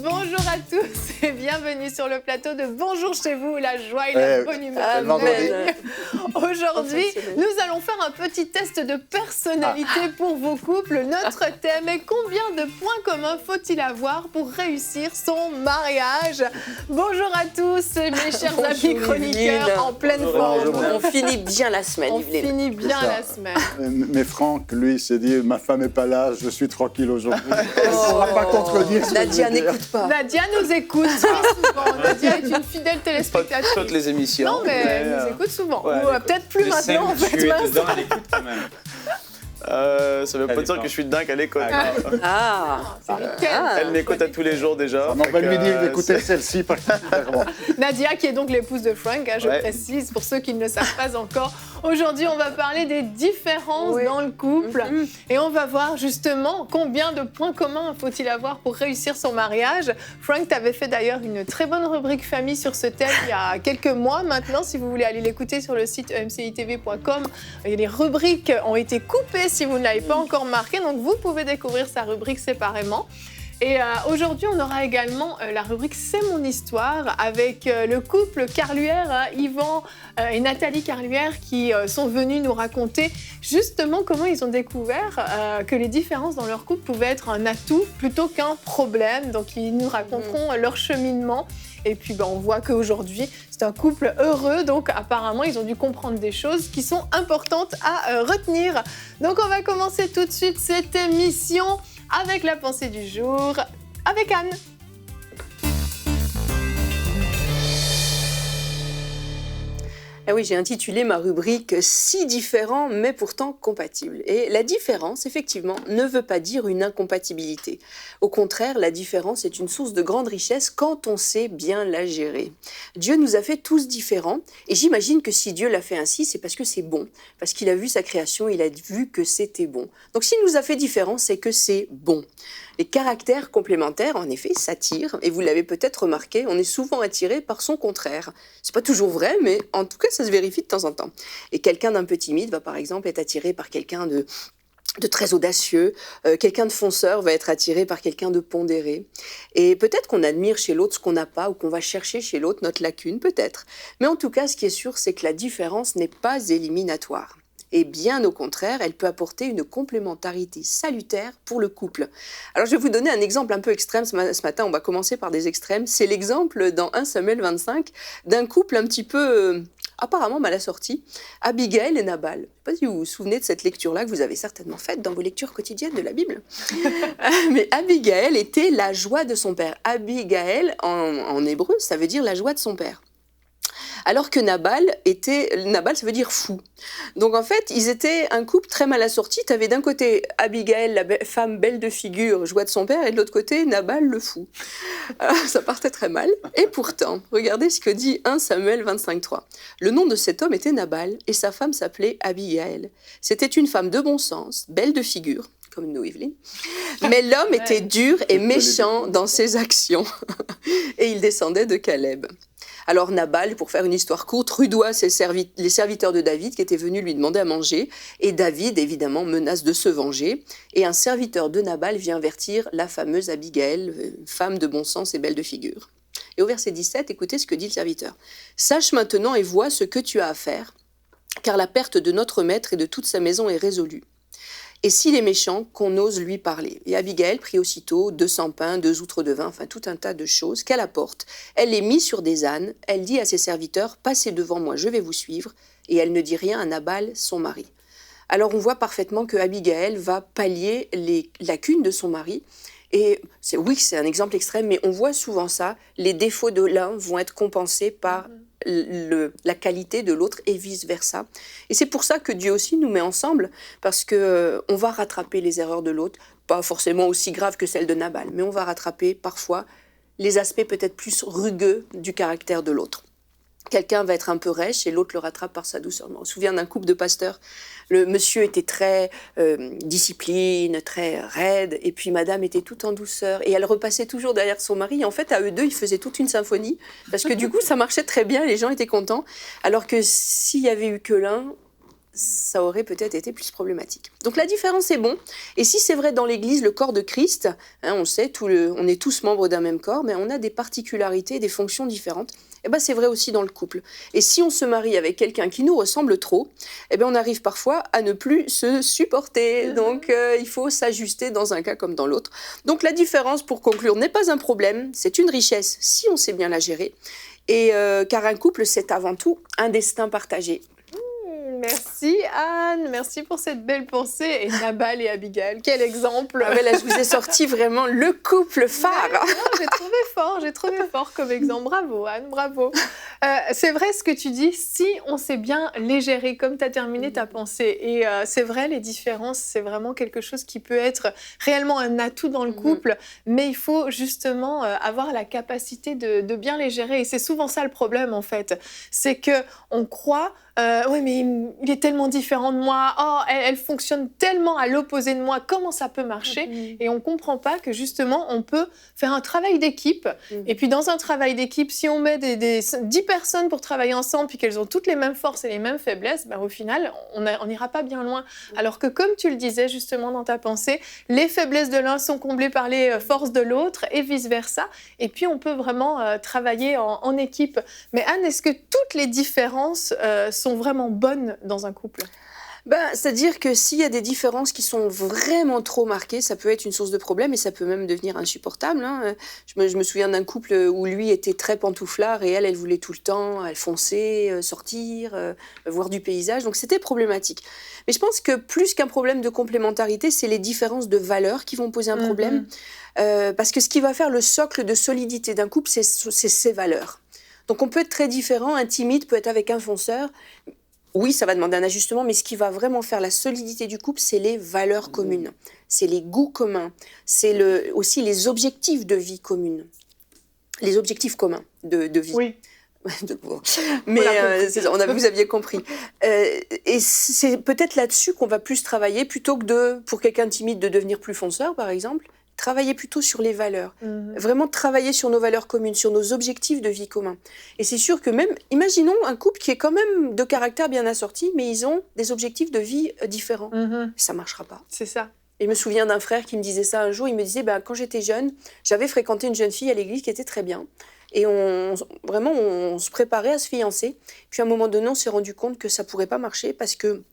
Bonjour à tous et bienvenue sur le plateau de Bonjour chez vous, la joie et la bonne humeur. Aujourd'hui, nous allons faire un petit test de personnalité pour vos couples. Notre thème est combien de points communs faut-il avoir pour réussir son mariage? Bonjour à tous mes chers amis chroniqueurs en pleine forme. On finit bien la semaine, On finit bien la semaine. Mais Franck, lui, s'est dit, ma femme n'est pas là, je suis tranquille aujourd'hui. Elle ne pourra pas contredire ce que Nadia je vais dire. n'écoute pas. Nadia nous écoute souvent. Nadia est une fidèle téléspectatrice. Toutes les émissions. Non, mais elle nous écoute souvent. ouais, Ou peut-être plus maintenant, en fait. Mince. dedans, elle écoute quand même. Ça veut pas dire que je suis dingue à l'école. Elle m'écoute à tous les jours déjà. On va lui dire d'écouter celle-ci particulièrement. Nadia, qui est donc l'épouse de Frank, je précise, pour ceux qui ne le savent pas encore. Aujourd'hui, on va parler des différences dans le couple. Et on va voir justement combien de points communs faut-il avoir pour réussir son mariage. Frank, tu avais fait d'ailleurs une très bonne rubrique famille sur ce thème il y a quelques mois maintenant. Si vous voulez aller l'écouter sur le site emcitv.com, les rubriques ont été coupées si vous ne l'avez pas encore marqué. Donc, vous pouvez découvrir sa rubrique séparément. Et aujourd'hui, on aura également la rubrique C'est mon histoire avec le couple Carluère, Yvan et Nathalie Carluère qui sont venus nous raconter justement comment ils ont découvert que les différences dans leur couple pouvaient être un atout plutôt qu'un problème. Donc, ils nous raconteront leur cheminement. Et puis, on voit qu'aujourd'hui, c'est un couple heureux. Donc, apparemment, ils ont dû comprendre des choses qui sont importantes à retenir. Donc, on va commencer tout de suite cette émission avec la pensée du jour, avec Anne. Ah oui, j'ai intitulé ma rubrique « Si différents, mais pourtant compatibles ». Et la différence, effectivement, ne veut pas dire une incompatibilité. Au contraire, la différence est une source de grande richesse quand on sait bien la gérer. Dieu nous a fait tous différents, et j'imagine que si Dieu l'a fait ainsi, c'est parce que c'est bon, parce qu'il a vu sa création, il a vu que c'était bon. Donc s'il nous a fait différents, c'est que c'est bon. Les caractères complémentaires, en effet, s'attirent, et vous l'avez peut-être remarqué, on est souvent attiré par son contraire. C'est pas toujours vrai, mais en tout cas, ça se vérifie de temps en temps. Et quelqu'un d'un peu timide va par exemple être attiré par quelqu'un de très audacieux, quelqu'un de fonceur va être attiré par quelqu'un de pondéré. Et peut-être qu'on admire chez l'autre ce qu'on n'a pas ou qu'on va chercher chez l'autre notre lacune, peut-être. Mais en tout cas, ce qui est sûr, c'est que la différence n'est pas éliminatoire. Et bien au contraire, elle peut apporter une complémentarité salutaire pour le couple. Alors je vais vous donner un exemple un peu extrême ce matin, on va commencer par des extrêmes. C'est l'exemple dans 1 Samuel 25 d'un couple un petit peu apparemment mal assorti, Abigail et Nabal. Je ne sais pas si vous vous souvenez de cette lecture-là que vous avez certainement faite dans vos lectures quotidiennes de la Bible. Mais Abigail était la joie de son père. Abigail, en hébreu, ça veut dire la joie de son père. Alors que Nabal, ça veut dire fou. Donc en fait, ils étaient un couple très mal assorti. Tu avais d'un côté Abigail, la femme belle de figure, joie de son père, et de l'autre côté, Nabal, le fou. Ça partait très mal. Et pourtant, regardez ce que dit 1 Samuel 25:3. Le nom de cet homme était Nabal, et sa femme s'appelait Abigail. C'était une femme de bon sens, belle de figure, comme nous, Evelyne. Mais l'homme était dur et méchant dans ses actions. Et il descendait de Caleb. Alors Nabal, pour faire une histoire courte, rudoie les serviteurs de David qui étaient venus lui demander à manger. Et David, évidemment, menace de se venger. Et un serviteur de Nabal vient avertir la fameuse Abigail, femme de bon sens et belle de figure. Et au verset 17, écoutez ce que dit le serviteur. « Sache maintenant et vois ce que tu as à faire, car la perte de notre maître et de toute sa maison est résolue. Et s'il est méchant, qu'on ose lui parler. » Et Abigail prit aussitôt 200 pains, 2 outres de vin, enfin tout un tas de choses qu'elle apporte. Elle les mit sur des ânes, elle dit à ses serviteurs, « Passez devant moi, je vais vous suivre. » Et elle ne dit rien à Nabal, son mari. Alors on voit parfaitement que Abigail va pallier les lacunes de son mari. Et oui, c'est un exemple extrême, mais on voit souvent ça. Les défauts de l'un vont être compensés par la qualité de l'autre et vice-versa. Et c'est pour ça que Dieu aussi nous met ensemble, parce qu'on va rattraper les erreurs de l'autre. pas forcément aussi grave que celle de Nabal, mais on va rattraper parfois les aspects peut-être plus rugueux du caractère de l'autre. Quelqu'un va être un peu rêche et l'autre le rattrape par sa douceur. On se souvient d'un couple de pasteurs. Le monsieur était très discipline, très raide, et puis madame était toute en douceur. Et elle repassait toujours derrière son mari. Et en fait, à eux deux, ils faisaient toute une symphonie, parce que du coup, ça marchait très bien et les gens étaient contents. Alors que s'il y avait eu que l'un, ça aurait peut-être été plus problématique. Donc la différence est bon. Et si c'est vrai dans l'Église, le corps de Christ, hein, on sait, on est tous membres d'un même corps, mais on a des particularités, des fonctions différentes. Eh ben, c'est vrai aussi dans le couple. Et si on se marie avec quelqu'un qui nous ressemble trop, eh ben, on arrive parfois à ne plus se supporter. Donc il faut s'ajuster dans un cas comme dans l'autre. Donc la différence, pour conclure, n'est pas un problème, c'est une richesse si on sait bien la gérer. Et car un couple, c'est avant tout un destin partagé. Merci Anne, merci pour cette belle pensée. Et Nabal et Abigail, quel exemple. Ah ouais, là, je vous ai sorti vraiment le couple phare. Ouais, j'ai trouvé fort comme exemple. Bravo Anne, bravo. C'est vrai ce que tu dis, si on sait bien les gérer, comme tu as terminé ta pensée. Et c'est vrai, les différences, c'est vraiment quelque chose qui peut être réellement un atout dans le couple, mais il faut justement avoir la capacité de bien les gérer. Et c'est souvent ça le problème en fait, c'est qu'on croit... oui, mais il est tellement différent de moi. Oh, elle fonctionne tellement à l'opposé de moi. Comment ça peut marcher ? Et on ne comprend pas que justement, on peut faire un travail d'équipe. Et puis, dans un travail d'équipe, si on met 10 personnes pour travailler ensemble, puis qu'elles ont toutes les mêmes forces et les mêmes faiblesses, ben, au final, on n'ira pas bien loin. Alors que, comme tu le disais justement dans ta pensée, les faiblesses de l'un sont comblées par les forces de l'autre et vice-versa. Et puis, on peut vraiment travailler en équipe. Mais Anne, est-ce que toutes les différences sont vraiment bonnes dans un couple ? C'est-à-dire que s'il y a des différences qui sont vraiment trop marquées, ça peut être une source de problème et ça peut même devenir insupportable. Hein. Je me souviens d'un couple où lui était très pantouflard et elle voulait tout le temps, elle fonçait, sortir, voir du paysage. Donc c'était problématique. Mais je pense que plus qu'un problème de complémentarité, c'est les différences de valeurs qui vont poser un problème. Parce que ce qui va faire le socle de solidité d'un couple, c'est ses valeurs. Donc on peut être très différent, un timide peut être avec un fonceur. Oui, ça va demander un ajustement, mais ce qui va vraiment faire la solidité du couple, c'est les valeurs communes, c'est les goûts communs, c'est aussi les objectifs de vie communs, les objectifs communs de vie. Oui. Mais vous aviez compris. Et c'est peut-être là-dessus qu'on va plus travailler, plutôt que pour quelqu'un de timide de devenir plus fonceur, par exemple. Travailler plutôt sur les valeurs, vraiment travailler sur nos valeurs communes, sur nos objectifs de vie communs. Et c'est sûr que même, imaginons un couple qui est quand même de caractère bien assorti, mais ils ont des objectifs de vie différents. Ça ne marchera pas. C'est ça. Et je me souviens d'un frère qui me disait ça un jour, il me disait, quand j'étais jeune, j'avais fréquenté une jeune fille à l'église qui était très bien. Et on se préparait à se fiancer. Puis à un moment donné, on s'est rendu compte que ça ne pourrait pas marcher parce que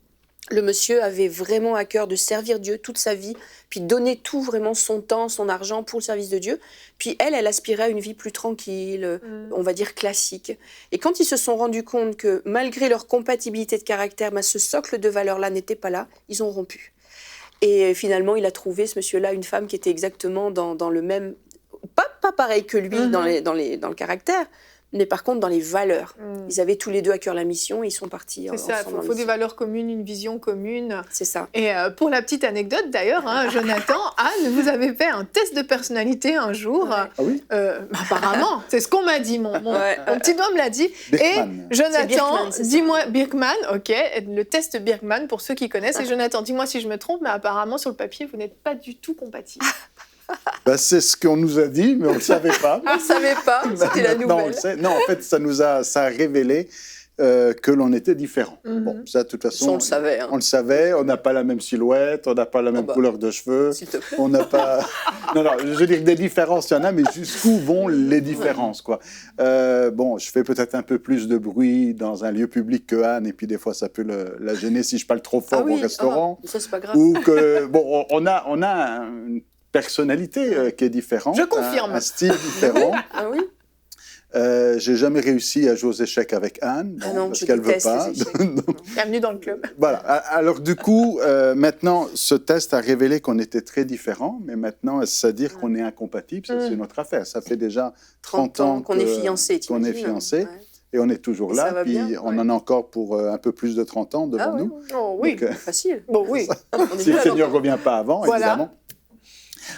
le monsieur avait vraiment à cœur de servir Dieu toute sa vie, puis donner tout, vraiment son temps, son argent pour le service de Dieu. Puis elle aspirait à une vie plus tranquille, on va dire classique. Et quand ils se sont rendus compte que malgré leur compatibilité de caractère, ce socle de valeurs-là n'était pas là, ils ont rompu. Et finalement, il a trouvé, ce monsieur-là, une femme qui était exactement dans le même... Pas pareil que lui dans le caractère, mais par contre dans les valeurs. Ils avaient tous les deux à cœur la mission et ils sont partis ensemble. C'est ça, il faut des valeurs communes, une vision commune. C'est ça. Et pour la petite anecdote d'ailleurs, Jonathan, Anne, vous avez fait un test de personnalité un jour. Ah oui apparemment, c'est ce qu'on m'a dit, mon petit doigt me l'a dit. Birkman. Et Jonathan, Birkman, dis-moi, Birkman, ok, le test Birkman pour ceux qui connaissent. Et Jonathan, dis-moi si je me trompe, mais apparemment sur le papier, vous n'êtes pas du tout compatibles. C'est ce qu'on nous a dit, mais on ne le savait pas. On ne savait pas, c'était la nouvelle. Non, en fait, ça a révélé que l'on était différents. Bon, ça, de toute façon, on le savait. On le savait, on n'a pas la même silhouette, on n'a pas la même couleur de cheveux. S'il te plaît. On n'a pas... non, je veux dire, des différences, il y en a, mais jusqu'où vont les différences, quoi. Je fais peut-être un peu plus de bruit dans un lieu public que Anne, et puis des fois, ça peut la gêner si je parle trop fort au restaurant. Ça, c'est pas grave. Ou que, on a une personnalité qui est différente. Je confirme. Un style différent. Ah oui. J'ai jamais réussi à jouer aux échecs avec Anne, parce qu'elle veut pas. Bienvenue dans le club. Voilà. Alors du coup, maintenant, ce test a révélé qu'on était très différents, mais maintenant, c'est-à-dire qu'on est incompatibles, c'est notre affaire. Ça fait déjà 30 ans qu'on est fiancés. Et on est toujours et là, puis bien, on en a encore pour un peu plus de 30 ans devant nous. Oh oui, donc, facile. Bon oui. Si le Seigneur ne revient pas avant, évidemment.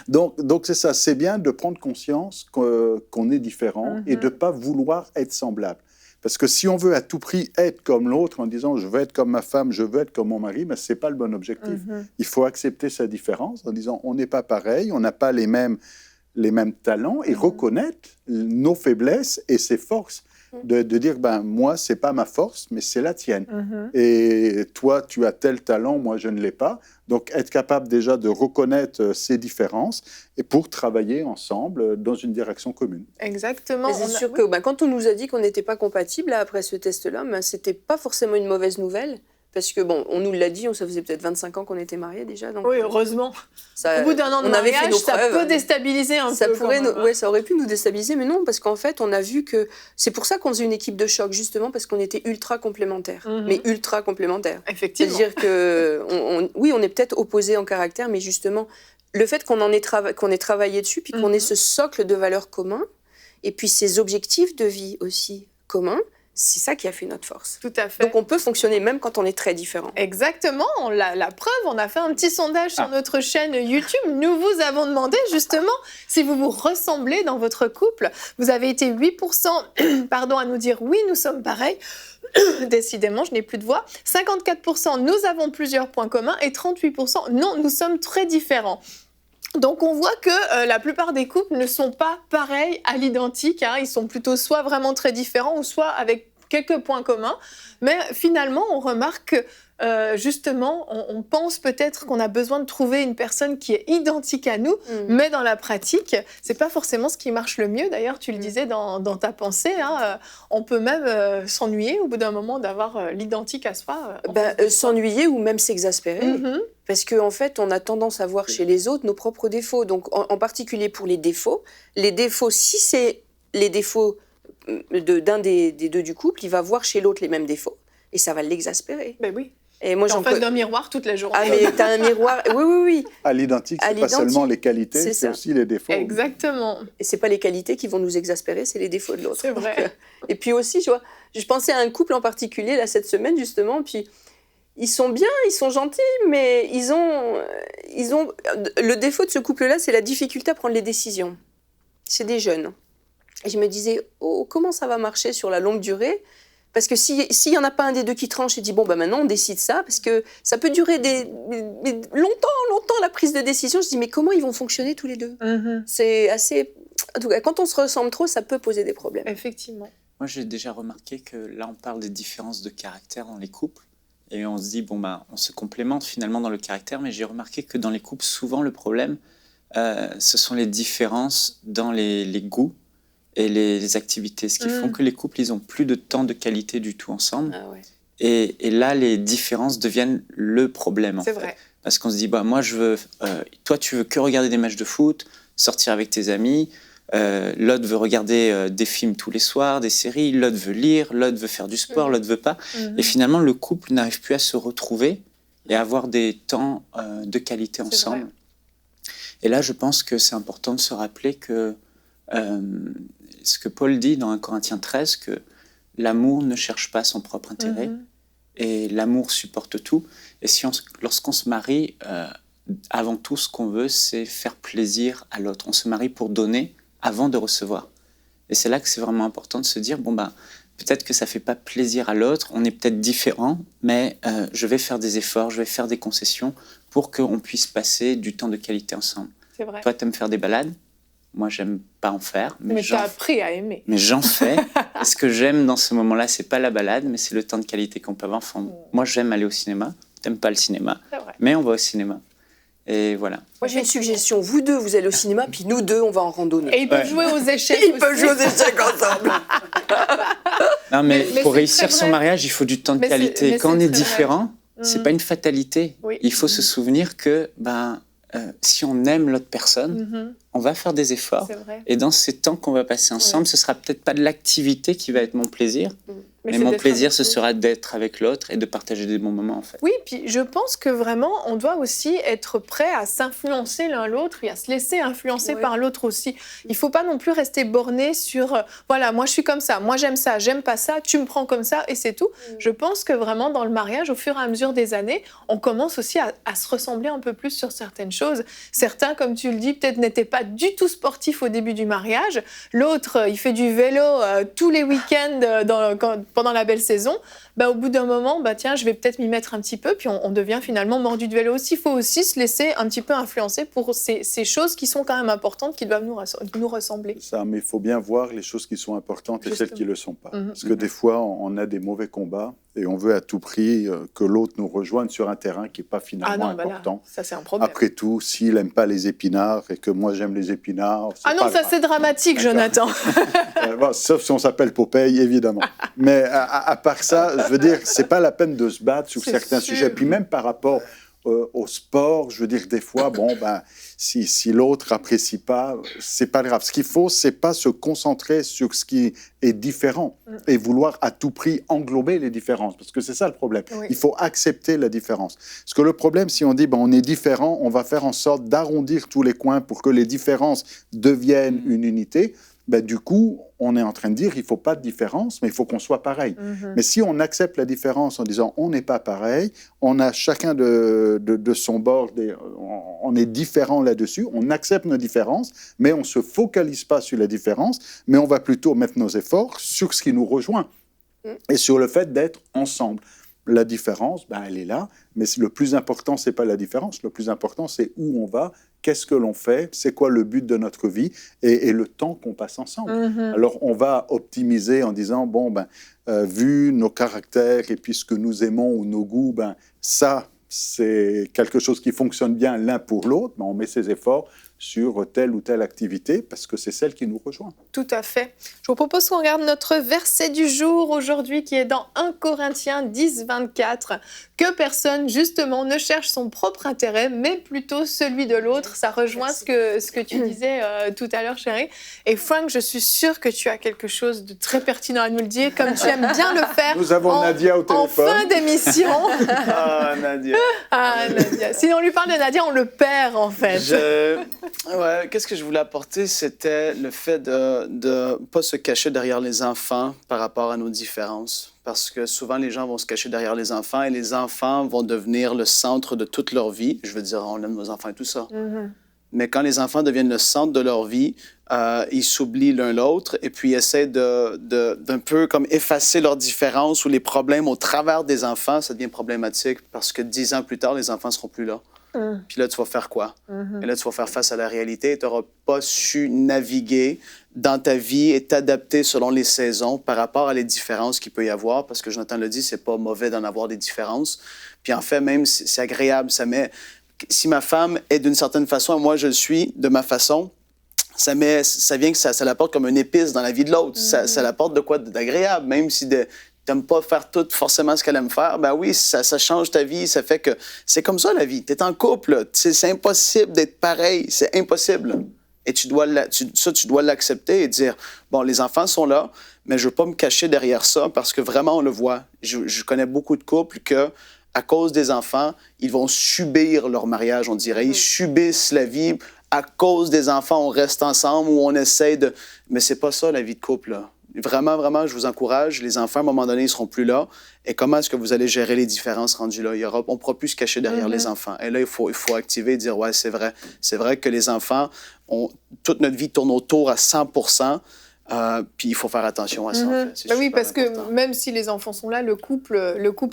Donc c'est ça, c'est bien de prendre conscience qu'on est différent et de ne pas vouloir être semblable. Parce que si on veut à tout prix être comme l'autre en disant « je veux être comme ma femme, je veux être comme mon mari », ce n'est pas le bon objectif. Il faut accepter sa différence en disant « on n'est pas pareil, on n'a pas les mêmes talents » et reconnaître nos faiblesses et ses forces. De dire moi, ce n'est pas ma force, mais c'est la tienne. Et toi, tu as tel talent, moi, je ne l'ai pas. Donc, être capable déjà de reconnaître ces différences et pour travailler ensemble dans une direction commune. Exactement. C'est sûr que quand on nous a dit qu'on n'était pas compatibles après ce test-là, ce n'était pas forcément une mauvaise nouvelle. Parce que, on nous l'a dit, ça faisait peut-être 25 ans qu'on était mariés déjà. Donc, oui, heureusement. Au bout d'un an de mariage, ça peut déstabiliser un peu. Ça aurait pu nous déstabiliser, mais non, parce qu'en fait, on a vu que... C'est pour ça qu'on faisait une équipe de choc, justement, parce qu'on était ultra complémentaires. Mais ultra complémentaires. Effectivement. C'est-à-dire que, oui, on est peut-être opposés en caractère, mais justement, le fait qu'on ait travaillé dessus, puis qu'on ait ce socle de valeurs communs, et puis ces objectifs de vie aussi communs, c'est ça qui a fait notre force. Tout à fait. Donc on peut fonctionner même quand on est très différents. Exactement. La preuve, on a fait un petit sondage sur notre chaîne YouTube. Nous vous avons demandé justement si vous vous ressemblez dans votre couple. Vous avez été 8% à nous dire oui, nous sommes pareils. Décidément, je n'ai plus de voix. 54%, nous avons plusieurs points communs et 38%, non, nous sommes très différents. Donc on voit que la plupart des couples ne sont pas pareils à l'identique. Ils sont plutôt soit vraiment très différents ou soit avec quelques points communs. Mais finalement, on remarque que justement, on pense peut-être qu'on a besoin de trouver une personne qui est identique à nous, mais dans la pratique, c'est pas forcément ce qui marche le mieux. D'ailleurs, tu le disais dans ta pensée, on peut même s'ennuyer au bout d'un moment d'avoir l'identique à soi. S'ennuyer ou même s'exaspérer. Parce qu'en fait, on a tendance à voir chez les autres nos propres défauts. Donc, en particulier pour les défauts, si c'est les défauts d'un des deux du couple, il va voir chez l'autre les mêmes défauts et ça va l'exaspérer. Ben oui. Et moi, en face d'un miroir toute la journée. Ah, mais t'as un miroir. Oui. À l'identique, c'est pas seulement les qualités, c'est aussi les défauts. Exactement. Et c'est pas les qualités qui vont nous exaspérer, c'est les défauts de l'autre. C'est vrai. Et puis aussi, tu vois, je pensais à un couple en particulier là cette semaine justement, puis ils sont bien, ils sont gentils, mais ils ont le défaut de ce couple-là, c'est la difficulté à prendre les décisions. C'est des jeunes. Et je me disais, comment ça va marcher sur la longue durée ? Parce que s'il n'y en a pas un des deux qui tranche et dit, maintenant on décide ça, parce que ça peut durer longtemps la prise de décision. Je dis, mais comment ils vont fonctionner tous les deux ? C'est assez... En tout cas, quand on se ressemble trop, ça peut poser des problèmes. Effectivement. Moi, j'ai déjà remarqué que là, on parle des différences de caractère dans les couples. Et on se dit, on se complémente finalement dans le caractère, mais j'ai remarqué que dans les couples, souvent le problème, ce sont les différences dans les goûts et les activités, ce qui font que les couples, ils n'ont plus de temps de qualité du tout ensemble. Ah ouais. Et là, les différences deviennent le problème, en fait. C'est vrai. Parce qu'on se dit, moi, toi, tu veux que regarder des matchs de foot, sortir avec tes amis, l'autre veut regarder des films tous les soirs, des séries, l'autre veut lire, l'autre veut faire du sport, l'autre veut pas. Et finalement, le couple n'arrive plus à se retrouver et à avoir des temps de qualité ensemble. Et là, je pense que c'est important de se rappeler que ce que Paul dit dans 1 Corinthiens 13, que l'amour ne cherche pas son propre intérêt et l'amour supporte tout. Et lorsqu'on se marie, avant tout, ce qu'on veut, c'est faire plaisir à l'autre. On se marie pour donner avant de recevoir. Et c'est là que c'est vraiment important de se dire, peut-être que ça ne fait pas plaisir à l'autre, on est peut-être différents, mais je vais faire des efforts, je vais faire des concessions pour qu'on puisse passer du temps de qualité ensemble. C'est vrai. Toi, tu aimes faire des balades ? Moi, j'aime pas en faire. Mais tu as appris à aimer. Mais j'en fais. Et ce que j'aime dans ce moment-là, c'est pas la balade, mais c'est le temps de qualité qu'on peut avoir. Moi, j'aime aller au cinéma. T'aimes pas le cinéma, mais on va au cinéma. Et voilà. Moi, j'ai une suggestion. Vous deux, vous allez au cinéma, puis nous deux, on va en randonnée. Et ils peuvent jouer aux échecs. Ils peuvent jouer aux échecs ensemble. Non, mais pour c'est réussir très son vrai. mariage, il faut du temps de qualité. Quand on est différent, c'est pas une fatalité. Oui. Il faut se souvenir que si on aime l'autre personne, on va faire des efforts. C'est vrai. Et dans ces temps qu'on va passer ensemble, ce sera peut-être pas de l'activité qui va être mon plaisir, Mais mon plaisir, ce sera d'être avec l'autre et de partager des bons moments, en fait. Oui, puis je pense que vraiment, on doit aussi être prêt à s'influencer l'un l'autre et à se laisser influencer par l'autre aussi. Il ne faut pas non plus rester borné sur voilà, moi je suis comme ça, moi j'aime ça, j'aime pas ça, tu me prends comme ça et c'est tout. Je pense que vraiment, dans le mariage, au fur et à mesure des années, on commence aussi à se ressembler un peu plus sur certaines choses. Certains, comme tu le dis, peut-être n'étaient pas du tout sportifs au début du mariage. L'autre, il fait du vélo tous les week-ends pendant la belle saison. Au bout d'un moment, tiens, je vais peut-être m'y mettre un petit peu, puis on devient finalement mordu de vélo aussi. Il faut aussi se laisser un petit peu influencer pour ces choses qui sont quand même importantes, qui doivent nous ressembler. Ça, mais il faut bien voir les choses qui sont importantes et celles qui ne le sont pas. Parce que des fois, on a des mauvais combats et on veut à tout prix que l'autre nous rejoigne sur un terrain qui n'est pas finalement important. Là, ça, c'est un problème. Après tout, s'il n'aime pas les épinards et que moi j'aime les épinards... Ah non, ça c'est dramatique, Jonathan. Sauf si on s'appelle Popeye, évidemment. Mais à part ça, je veux dire, c'est pas la peine de se battre sur certains sujets. Puis même par rapport au sport, je veux dire, des fois, si l'autre apprécie pas, c'est pas grave. Ce qu'il faut, c'est pas se concentrer sur ce qui est différent et vouloir à tout prix englober les différences, parce que c'est ça le problème. Oui. Il faut accepter la différence. Parce que le problème, si on dit on est différent, on va faire en sorte d'arrondir tous les coins pour que les différences deviennent une unité. Du coup, on est en train de dire il ne faut pas de différence, mais il faut qu'on soit pareil. Mais si on accepte la différence en disant on n'est pas pareil, on a chacun de son bord, on est différent là-dessus, on accepte nos différences, mais on ne se focalise pas sur la différence, mais on va plutôt mettre nos efforts sur ce qui nous rejoint et sur le fait d'être ensemble. La différence, elle est là, mais le plus important, ce n'est pas la différence. Le plus important, c'est où on va, qu'est-ce que l'on fait, c'est quoi le but de notre vie et le temps qu'on passe ensemble. Alors, on va optimiser en disant, vu nos caractères et puis ce que nous aimons ou nos goûts, ça, c'est quelque chose qui fonctionne bien l'un pour l'autre, mais on met ses efforts sur telle ou telle activité, parce que c'est celle qui nous rejoint. Tout à fait. Je vous propose qu'on regarde notre verset du jour aujourd'hui, qui est dans 1 Corinthiens 10, 24. Que personne, justement, ne cherche son propre intérêt, mais plutôt celui de l'autre. Ça rejoint ce que tu disais tout à l'heure, chérie. Et Frank, je suis sûre que tu as quelque chose de très pertinent à nous le dire, comme tu aimes bien le faire. Nous avons Nadia au téléphone. En fin d'émission. Ah, Nadia. Ah, Nadia. Si on lui parle de Nadia, on le perd, en fait. Ouais, qu'est-ce que je voulais apporter, c'était le fait de ne pas se cacher derrière les enfants par rapport à nos différences. Parce que souvent, les gens vont se cacher derrière les enfants et les enfants vont devenir le centre de toute leur vie. Je veux dire, on aime nos enfants et tout ça. Mais quand les enfants deviennent le centre de leur vie, ils s'oublient l'un l'autre et puis essaient d'un peu comme effacer leurs différences ou les problèmes au travers des enfants. Ça devient problématique parce que 10 ans plus tard, les enfants ne seront plus là. Puis là, tu vas faire quoi? Et là, tu vas faire face à la réalité et tu n'auras pas su naviguer dans ta vie et t'adapter selon les saisons par rapport à les différences qu'il peut y avoir. Parce que Jonathan le dit, c'est pas mauvais d'en avoir des différences. Puis en fait, même, c'est agréable. Si ma femme est d'une certaine façon et moi, je le suis de ma façon, ça vient que ça l'apporte comme une épice dans la vie de l'autre. Ça l'apporte de quoi d'agréable, même si t'aimes pas faire tout forcément ce qu'elle aime faire, oui, ça change ta vie, ça fait que c'est comme ça la vie. T'es en couple, c'est impossible d'être pareil, c'est impossible. Et tu dois l'accepter et dire, les enfants sont là, mais je veux pas me cacher derrière ça parce que vraiment, on le voit. Je connais beaucoup de couples que, à cause des enfants, ils vont subir leur mariage, on dirait. Ils subissent la vie. À cause des enfants, on reste ensemble ou on essaie de... Mais c'est pas ça, la vie de couple, là. Vraiment, vraiment, je vous encourage. Les enfants, à un moment donné, ils ne seront plus là. Et comment est-ce que vous allez gérer les différences rendues là? On ne pourra plus se cacher derrière les enfants. Et là, il faut activer et dire, ouais, c'est vrai. C'est vrai que les enfants, toute notre vie tourne autour à 100%. Puis il faut faire attention à ça. En fait. Oui, parce important. Que même si les enfants sont là, le couple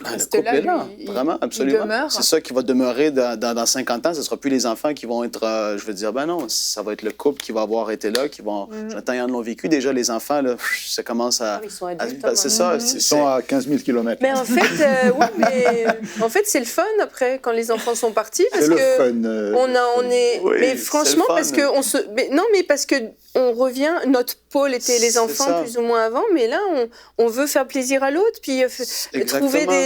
reste là. Vraiment, absolument. C'est ça qui va demeurer dans 50 ans. Ce ne sera plus les enfants qui vont être... je veux dire, non, ça va être le couple qui va avoir été là, qui vont... J'entends, ils en l'ont vécu. Déjà, les enfants, là, ça commence à... Ils sont adultes. C'est ça. Ils sont à 15 000 km. Mais en fait, en fait, c'est le fun après, quand les enfants sont partis. Parce c'est le fun. On est... Oui, mais franchement, parce que on se... Mais, non, mais parce que on revient... Notre pôle est c'était les enfants plus ou moins avant, mais là, on veut faire plaisir à l'autre, puis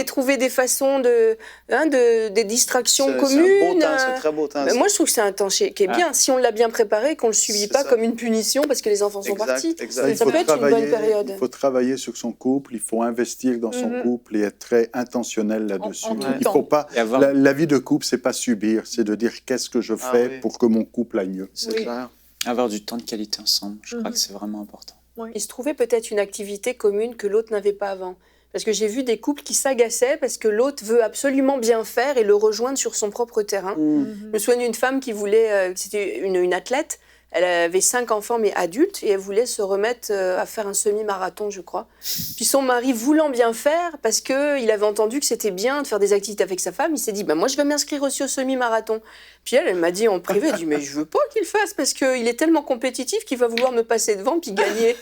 trouver des façons des distractions communes. C'est très beau temps. Moi, je trouve que c'est un temps qui est bien. Si on l'a bien préparé, qu'on ne le subit pas comme une punition parce que les enfants sont partis. Ça peut être une bonne période. Il faut travailler sur son couple, il faut investir dans son couple et être très intentionnel là-dessus. Il faut pas. La vie de couple, c'est pas subir, c'est de dire qu'est-ce que je fais pour que mon couple aille mieux. C'est clair. Avoir du temps de qualité ensemble, je crois que c'est vraiment important. Et se trouver peut-être une activité commune que l'autre n'avait pas avant. Parce que j'ai vu des couples qui s'agaçaient parce que l'autre veut absolument bien faire et le rejoindre sur son propre terrain. Je me souviens d'une femme qui voulait, c'était une athlète, elle avait 5 enfants mais adultes et elle voulait se remettre à faire un semi-marathon, je crois. Puis son mari voulant bien faire parce qu'il avait entendu que c'était bien de faire des activités avec sa femme, il s'est dit moi je vais m'inscrire aussi au semi-marathon. Puis elle m'a dit en privé, elle dit mais je veux pas qu'il le fasse parce qu'il est tellement compétitif qu'il va vouloir me passer devant puis gagner.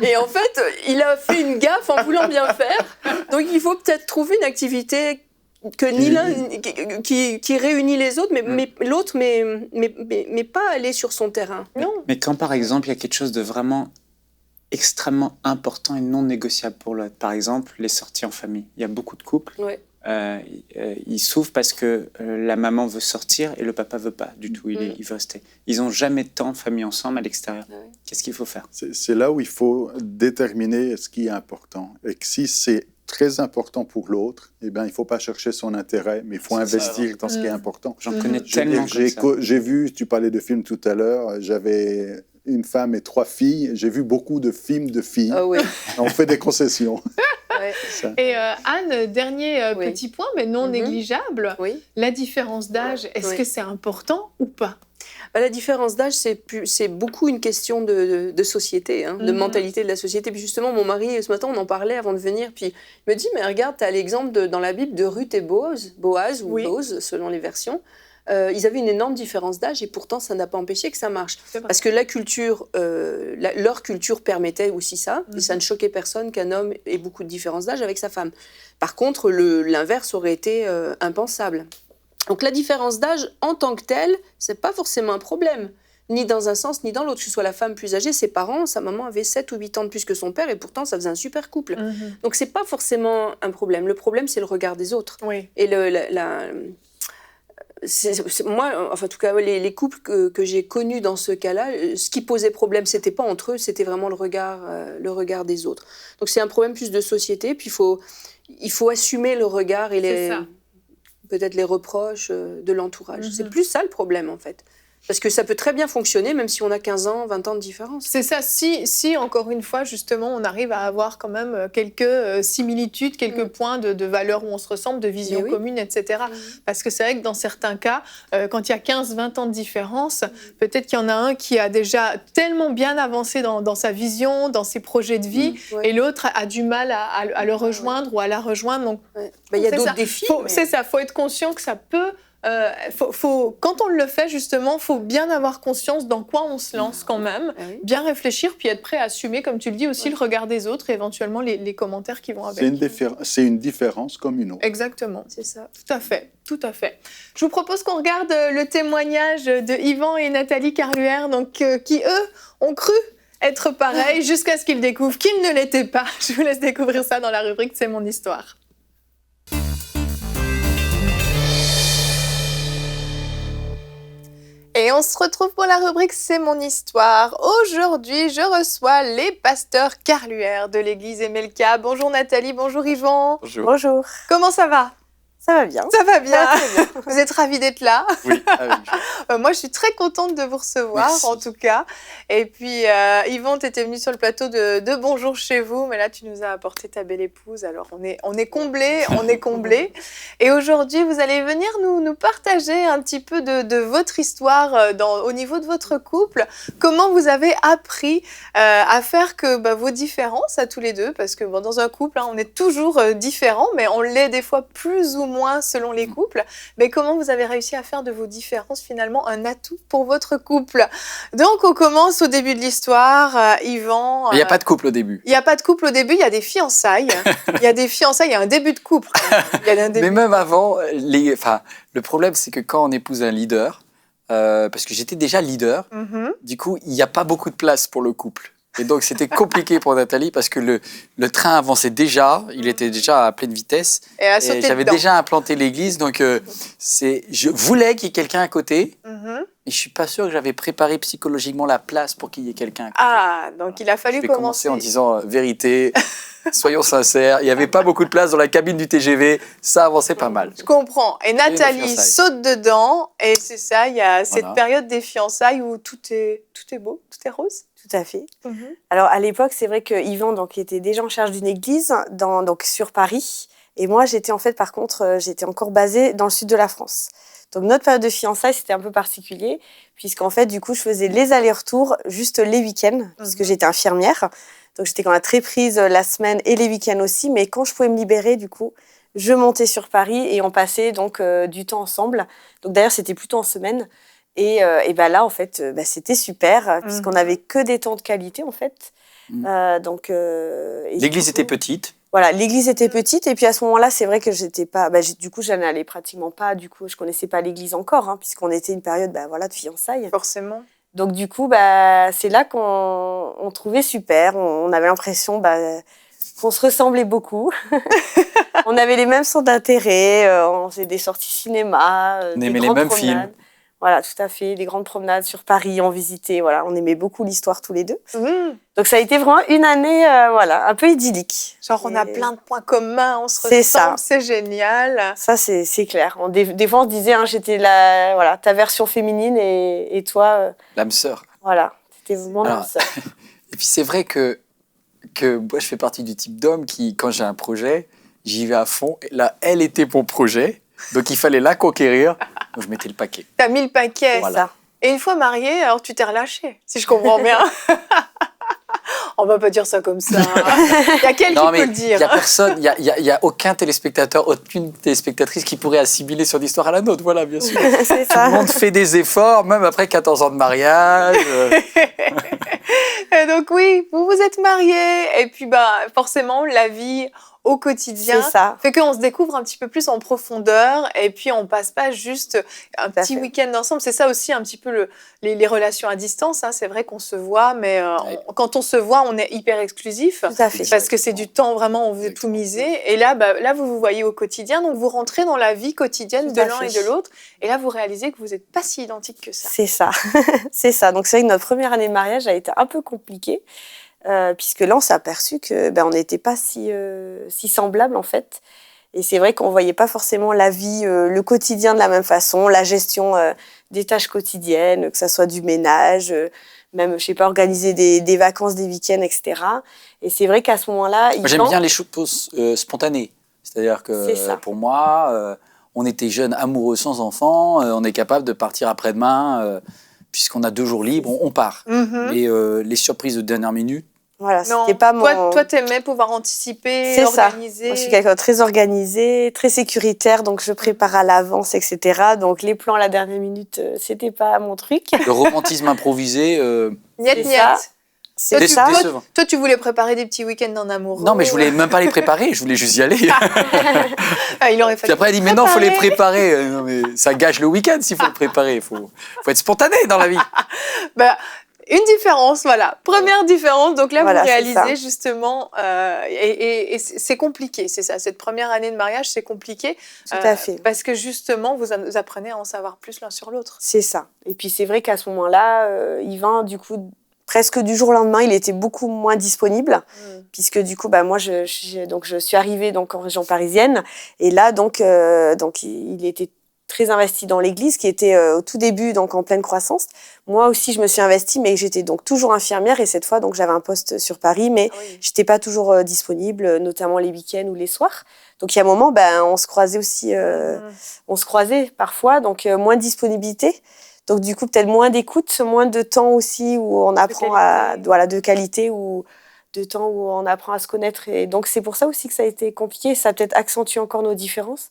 Et en fait, il a fait une gaffe en voulant bien faire. Donc il faut peut-être trouver une activité que ni l'un qui réunit les autres, mais l'autre, mais pas aller sur son terrain. Non. Mais quand par exemple il y a quelque chose de vraiment extrêmement important et non négociable pour l'autre, par exemple les sorties en famille. Il y a beaucoup de couples. Ils souffrent parce que la maman veut sortir et le papa veut pas du tout. Il veut rester. Ils n'ont jamais de temps de famille ensemble à l'extérieur. Qu'est-ce qu'il faut faire? C'est là où il faut déterminer ce qui est important. Et que si c'est très important pour l'autre, eh bien, il ne faut pas chercher son intérêt, mais il faut investir dans ce qui est important. J'en connais tellement comme ça. J'ai vu, tu parlais de films tout à l'heure, j'avais une femme et 3 filles. J'ai vu beaucoup de films de filles. Oh oui. On fait des concessions. Et Anne, dernier petit point, mais non négligeable, la différence d'âge, est-ce que c'est important ou pas? La différence d'âge, c'est beaucoup une question de société, de mentalité de la société. Puis justement, mon mari, ce matin, on en parlait avant de venir, puis il me dit, mais regarde, tu as l'exemple dans la Bible de Ruth et Boaz ou Boaz, selon les versions. Ils avaient une énorme différence d'âge et pourtant, ça n'a pas empêché que ça marche. Parce que la culture, leur culture permettait aussi ça, et ça ne choquait personne qu'un homme ait beaucoup de différence d'âge avec sa femme. Par contre, l'inverse aurait été impensable. Donc la différence d'âge en tant que telle, c'est pas forcément un problème, ni dans un sens ni dans l'autre. Que ce soit la femme plus âgée, ses parents, sa maman avait 7 ou 8 ans de plus que son père et pourtant ça faisait un super couple. Donc c'est pas forcément un problème. Le problème c'est le regard des autres. Et moi, enfin en tout cas les couples que j'ai connus dans ce cas-là, ce qui posait problème, c'était pas entre eux, c'était vraiment le regard des autres. Donc c'est un problème plus de société. Puis il faut assumer le regard et peut-être les reproches de l'entourage. C'est plus ça le problème, en fait. Parce que ça peut très bien fonctionner, même si on a 15 ans, 20 ans de différence. C'est ça. Si, encore une fois, justement, on arrive à avoir quand même quelques similitudes, quelques points de valeurs où on se ressemble, de vision commune, etc. Parce que c'est vrai que dans certains cas, quand il y a 15-20 ans de différence, peut-être qu'il y en a un qui a déjà tellement bien avancé dans sa vision, dans ses projets de vie, et l'autre a du mal à le rejoindre ou à la rejoindre. Donc, il y a d'autres défis. C'est ça. Il faut être conscient que ça peut... quand on le fait, justement, il faut bien avoir conscience dans quoi on se lance quand même, bien réfléchir, puis être prêt à assumer, comme tu le dis, aussi le regard des autres et éventuellement les commentaires qui vont avec. C'est une différence comme une autre. Exactement. C'est ça. Tout à fait. Tout à fait. Je vous propose qu'on regarde le témoignage de Yvan et Nathalie Carluère, donc, qui, eux, ont cru être pareils jusqu'à ce qu'ils découvrent qu'ils ne l'étaient pas. Je vous laisse découvrir ça dans la rubrique « C'est mon histoire ». Et on se retrouve pour la rubrique « C'est mon histoire ». Aujourd'hui, je reçois les pasteurs Carluère de l'église Emelka. Bonjour Nathalie, bonjour Yvan. Bonjour. Bonjour. Comment ça va ? Ça va bien. Ça va bien. Très bien. Vous êtes ravis d'être là. Oui, avec moi, je suis très contente de vous recevoir, Merci. en tout cas. Et puis, Yvan, tu étais venu sur le plateau de Bonjour chez vous, mais là, tu nous as apporté ta belle épouse. Alors, on est comblés, on est comblés. Et aujourd'hui, vous allez venir nous partager un petit peu de votre histoire au niveau de votre couple. Comment vous avez appris à faire que vos différences, à tous les deux, parce que dans un couple, on est toujours différents, mais on l'est des fois plus ou moins selon les couples. Mais comment vous avez réussi à faire de vos différences finalement un atout pour votre couple? Donc on commence au début de l'histoire. Yvan... Il n'y a pas de couple au début. Il n'y a pas de couple au début, il y a des fiançailles. Il y a des fiançailles, il y a un début de couple. Mais même avant, le problème c'est que quand on épouse un leader, parce que j'étais déjà leader, du coup il n'y a pas beaucoup de place pour le couple. Et donc, c'était compliqué pour Nathalie parce que le train avançait déjà. Il était déjà à pleine vitesse. Et à sauter Et j'avais dedans. déjà implanté l'église. Donc, je voulais qu'il y ait quelqu'un à côté. Mhm. Mais je suis pas sûr que j'avais préparé psychologiquement la place pour qu'il y ait quelqu'un à côté. Ah, donc il a fallu Je vais commencer. commencer en disant vérité, soyons sincères. Il n'y avait pas beaucoup de place dans la cabine du TGV. Ça avançait pas mal. Je comprends. Et Nathalie fiançailles. saute dedans, et c'est ça, il y a cette Voilà. période des fiançailles où tout est beau, tout est rose. Tout à fait. Alors à l'époque, c'est vrai que Yvan donc était déjà en charge d'une église donc sur Paris, et moi j'étais en fait par contre j'étais encore basée dans le sud de la France. Donc notre période de fiançailles c'était un peu particulier puisqu'en fait du coup je faisais les allers-retours juste les week-ends puisque j'étais infirmière. Donc j'étais quand même très prise la semaine et les week-ends aussi, mais quand je pouvais me libérer du coup je montais sur Paris et on passait donc du temps ensemble. Donc d'ailleurs c'était plutôt en semaine. Et ben là, en fait, c'était super, puisqu'on n'avait que des temps de qualité, en fait. Et L'église du coup, était petite. Voilà, l'église était petite. Et puis à ce moment-là, c'est vrai que j'étais pas... du coup, je n'allais pratiquement pas. Du coup, je connaissais pas l'église encore, hein, puisqu'on était une période de fiançailles. Forcément. Donc du coup, c'est là qu'on trouvait super. On avait l'impression qu'on se ressemblait beaucoup. On avait les mêmes centres d'intérêt. On faisait des sorties cinéma. On des aimait les grandes mêmes promenades. films. Voilà, tout à fait. Des grandes promenades sur Paris, on visitait. Voilà, on aimait beaucoup l'histoire tous les deux. Mmh. Donc ça a été vraiment une année, un peu idyllique. Genre, on a plein de points communs, on se C'est ça. ressemble, c'est génial. Ça, c'est clair. Des fois, on se disait, hein, j'étais ta version féminine et toi, L'âme sœur. voilà, c'était vraiment Alors, ma sœur. Et puis c'est vrai que moi, je fais partie du type d'homme qui, quand j'ai un projet, j'y vais à fond. Et là, elle était mon projet, donc il fallait la conquérir. Donc je mettais le paquet. T'as mis le paquet. Voilà. Et une fois mariée, alors tu t'es relâchée, si je comprends bien. On va pas dire ça comme ça. Il y a quelqu'un qui peut le il dire. y a personne, il y a aucun téléspectateur, aucune téléspectatrice qui pourrait assimiler son histoire à la nôtre. Voilà, bien sûr. C'est Tout ça. le monde fait des efforts, même après 14 ans de mariage. Et donc oui, vous vous êtes mariés, et puis forcément, la vie au quotidien C'est ça. fait qu'on se découvre un petit peu plus en profondeur, et puis on passe pas juste un Tout à petit fait. week-end ensemble. C'est ça aussi un petit peu les relations à distance. Hein. C'est vrai qu'on se voit, mais quand on se voit, on est hyper exclusif. Tout à fait. Parce que c'est du temps vraiment, on veut tout miser. Et là, vous vous voyez au quotidien, donc vous rentrez dans la vie quotidienne Tout de à l'un et fait. de l'autre. Et là, vous réalisez que vous n'êtes pas si identiques que ça. C'est ça. C'est ça. Donc c'est vrai que notre première année de mariage a été un peu compliquée. Puisque là, on s'est aperçu que on n'était pas si semblables, en fait. Et c'est vrai qu'on voyait pas forcément la vie, le quotidien de la même façon, la gestion des tâches quotidiennes, que ça soit du ménage, même, je sais pas, organiser des vacances, des week-ends, etc. Et c'est vrai qu'à ce moment-là... Moi, j'aime bien les choses spontanées. C'est-à-dire C'est ça. que pour moi, on était jeunes, amoureux, sans enfants. On est capable de partir après-demain. Puisqu'on a 2 jours libres, on part. Mhm. Mais les surprises de dernière minute, Voilà, Non, c'était pas mon... toi, t'aimais pouvoir anticiper, C'est ça. organiser. Moi, je suis quelqu'un de très organisé, très sécuritaire, donc je prépare à l'avance, etc. Donc les plans à la dernière minute, c'était pas mon truc. le romantisme improvisé, Niet, C'est niet. ça. C'est ça. décevant. Toi, tu voulais préparer des petits week-ends en amoureux. Non, mais je voulais même pas les préparer, je voulais juste y aller. Ah, il aurait fallu. Puis après, elle dit, mais non, faut les préparer. Non, mais ça gâche le week-end s'il faut le préparer. Il faut être spontané dans la vie. Une différence, voilà. Première différence. Donc là, Voilà, vous c'est réalisez ça. justement, et c'est compliqué, c'est ça. Cette première année de mariage, c'est compliqué. Tout à fait. Parce que justement, vous apprenez à en savoir plus l'un sur l'autre. C'est ça. Et puis c'est vrai qu'à ce moment-là, Yvan, du coup, presque du jour au lendemain, il était beaucoup moins disponible, puisque du coup, moi, je suis arrivée donc en région parisienne, et là, donc il était très investi dans l'église, qui était au tout début, donc en pleine croissance. Moi aussi, je me suis investie, mais j'étais donc toujours infirmière, et cette fois, donc j'avais un poste sur Paris, mais j'étais pas toujours disponible, notamment les week-ends ou les soirs. Donc il y a un moment, on se croisait aussi, on se croisait parfois, donc moins de disponibilité. Donc du coup, peut-être moins d'écoute, moins de temps aussi où on apprend de qualité, ou de temps où on apprend à se connaître. Et donc c'est pour ça aussi que ça a été compliqué. Ça a peut-être accentué encore nos différences.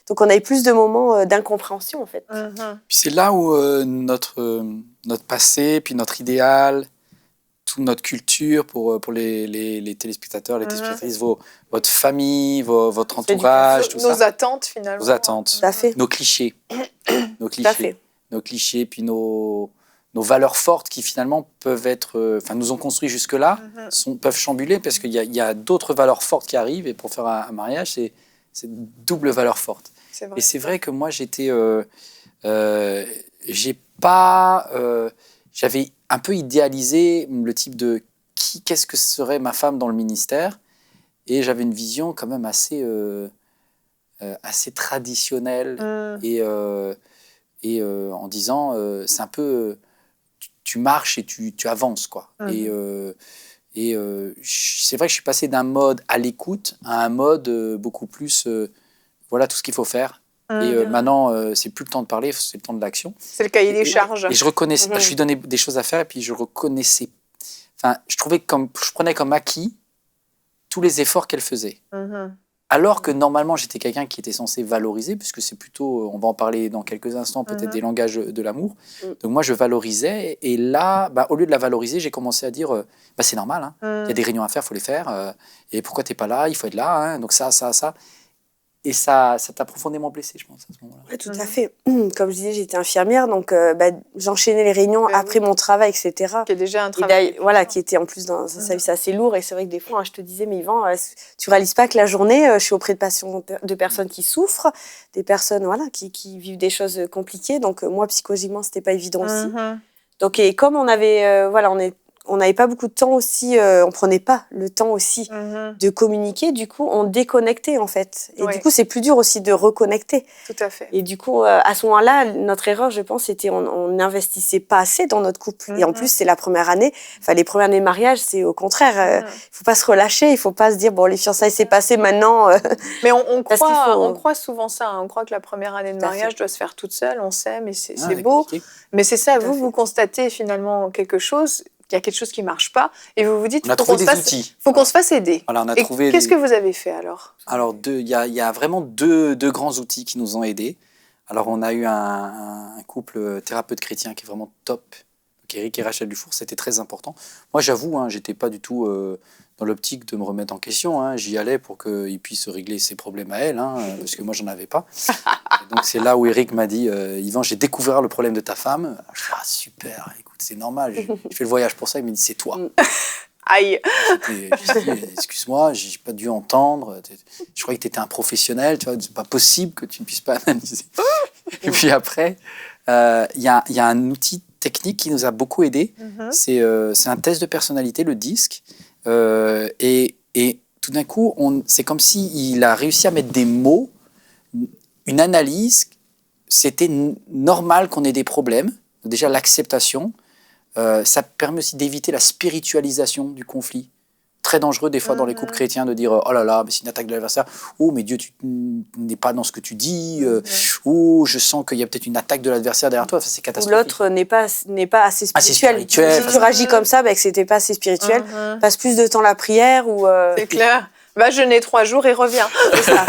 Donc on a eu plus de moments d'incompréhension en fait. Puis c'est là où notre passé, puis notre idéal, toute notre culture pour les téléspectateurs, les téléspectatrices, votre famille, votre entourage, tout Nos ça. attentes finalement. Nos attentes, Tout à fait. nos clichés. Tout à fait. Nos clichés, puis nos nos valeurs fortes qui finalement peuvent être, nous ont construit jusque-là, peuvent chambuler parce qu'il y a d'autres valeurs fortes qui arrivent. Et pour faire un mariage, c'est double valeur forte. C'est vrai. Et c'est vrai que moi, j'avais un peu idéalisé le type de qu'est-ce que serait ma femme dans le ministère. Et j'avais une vision quand même assez traditionnelle et en disant c'est un peu tu marches et tu avances quoi. Et c'est vrai que je suis passé d'un mode à l'écoute à un mode beaucoup plus voilà tout ce qu'il faut faire. Et maintenant c'est plus le temps de parler, c'est le temps de l'action. C'est le cahier des charges. Et je reconnaissais, je lui donnais des choses à faire et puis je reconnaissais, je trouvais je prenais comme acquis tous les efforts qu'elle faisait. Alors que normalement, j'étais quelqu'un qui était censé valoriser, puisque c'est plutôt, on va en parler dans quelques instants, peut-être des langages de l'amour. Donc moi, je valorisais. Et là, au lieu de la valoriser, j'ai commencé à dire, c'est normal, il y a des réunions à faire, il faut les faire. Et pourquoi tu n'es pas là? Il faut être là. Hein, donc ça. Et ça t'a profondément blessé, je pense, à ce moment-là. Oui, tout à fait. Comme je disais, j'étais infirmière, donc j'enchaînais les réunions après mon travail, etc. Qui est déjà un travail. Voilà, qui était en plus dans sa vie, c'est assez lourd. Et c'est vrai que des fois, je te disais, mais Yvan, tu réalises pas que la journée, je suis auprès de personnes qui souffrent, des personnes qui vivent des choses compliquées. Donc moi, psychologiquement, c'était pas évident aussi. Donc, et comme on avait, on n'avait pas beaucoup de temps aussi, on prenait pas le temps aussi de communiquer, du coup on déconnectait en fait. Et du coup c'est plus dur aussi de reconnecter. Tout à fait. Et du coup à ce moment-là, notre erreur je pense c'était on n'investissait pas assez dans notre couple. Et en plus c'est la première année, les premières années de mariage c'est au contraire, il faut pas se relâcher, il faut pas se dire bon les fiançailles c'est passé maintenant. Mais on croit souvent ça, on croit que la première année de mariage doit se faire toute seule, on sait, mais c'est beau. Compliqué. Mais c'est ça, vous constatez finalement quelque chose. Il y a quelque chose qui ne marche pas, et vous vous dites il faut qu'on se fasse aider. Voilà, on a trouvé qu'est-ce que vous avez fait alors? Alors, il y a vraiment deux grands outils qui nous ont aidés. Alors, on a eu un couple thérapeute chrétien qui est vraiment top, donc Eric et Rachel Dufour, c'était très important. Moi, j'avoue, je n'étais pas du tout dans l'optique de me remettre en question. J'y allais pour qu'il puisse régler ses problèmes à elle, parce que moi, j'en avais pas. Donc, c'est là où Eric m'a dit Yvan, j'ai découvert le problème de ta femme. Je dis, super, écoute, c'est normal, j'ai fait le voyage pour ça. Il m'a dit, c'est toi. Aïe. Je dis, excuse-moi, j'ai pas dû entendre. Je croyais que tu étais un professionnel, tu vois, c'est pas possible que tu ne puisses pas analyser. Et puis après, il y a un outil technique qui nous a beaucoup aidé. C'est un test de personnalité, le DISC. Et tout d'un coup, c'est comme s'il a réussi à mettre des mots, une analyse. C'était normal qu'on ait des problèmes. Déjà, l'acceptation. Ça permet aussi d'éviter la spiritualisation du conflit. Très dangereux des fois dans les couples chrétiens de dire oh là là, mais c'est une attaque de l'adversaire. Oh, mais Dieu, tu n'es pas dans ce que tu dis. Oh, je sens qu'il y a peut-être une attaque de l'adversaire derrière toi. Enfin, c'est catastrophique. Ou l'autre n'est pas assez spirituel. Si tu réagis comme ça, que c'était pas assez spirituel. Passe plus de temps à la prière ou. C'est clair. Va jeûner 3 jours et reviens. C'est ça.